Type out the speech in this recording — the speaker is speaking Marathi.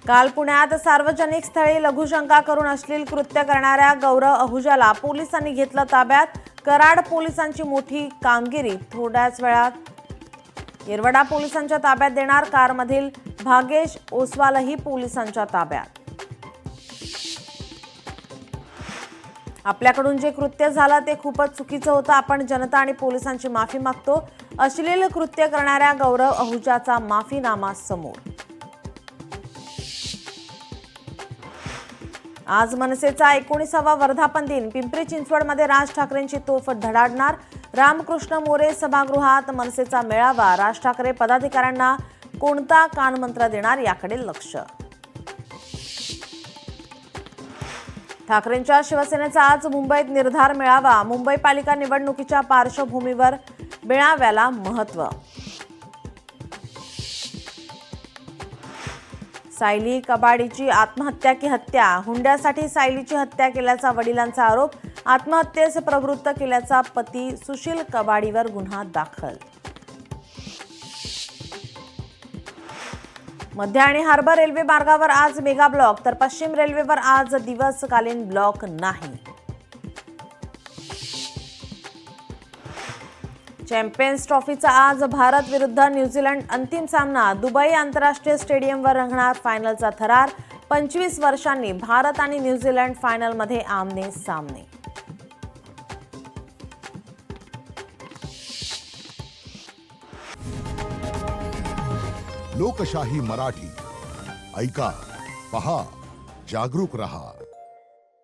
काल पुण्यात सार्वजनिक स्थळी लघुशंका करून अश्लील कृत्य करणाऱ्या गौरव अहुजाला पोलिसांनी घेतलं ताब्यात। कराड पोलिसांची मोठी कामगिरी। थोड्याच वेळात येरवडा पोलिसांच्या ताब्यात देणार। कारमधील भागेश ओसवालही पोलिसांच्या ताब्यात। आपल्याकडून जे कृत्य झालं ते खूपच चुकीचं होतं। आपण जनता आणि पोलिसांची माफी मागतो। अश्लील कृत्य करणाऱ्या गौरव अहुजाचा माफीनामा समोर। आज मनसेचा 19वा वर्धापन दिन। पिंपरी चिंचवडमध्ये राज ठाकरेंची तोफ धडाडणार। रामकृष्ण मोरे सभागृहात मनसेचा मेळावा। राज ठाकरे पदाधिकाऱ्यांना कोणता कानमंत्र देणार याकडे लक्ष। ठाकरेंच्या शिवसेनेचा आज मुंबईत निर्धार मेळावा। मुंबई पालिका निवडणुकीच्या पार्श्वभूमीवर मेळाव्याला महत्त्व। सायली कबाडीची आत्महत्या की हत्या। हुंड्यासाठी सायलीची हत्या केल्याचा वडिलांचा आरोप। आत्महत्येस प्रवृत्त केल्याचा पती सुशील कबाडीवर गुन्हा दाखल। मध्य आणि हार्बर रेल्वे मार्गावर आज मेगा ब्लॉक, तर पश्चिम रेल्वेवर आज दिवसकालीन ब्लॉक नाही। चॅम्पियन्स ट्रॉफीचा आज भारत विरुद्ध न्यूझीलंड अंतिम सामना। दुबई आंतरराष्ट्रीय स्टेडियमवर रंगणार फायनलचा थरार। 25 वर्षांनी भारत आणि न्यूझीलंड फायनलमध्ये आमने सामने। लोकशाही मराठी ऐका, पहा, जागरूक रहा।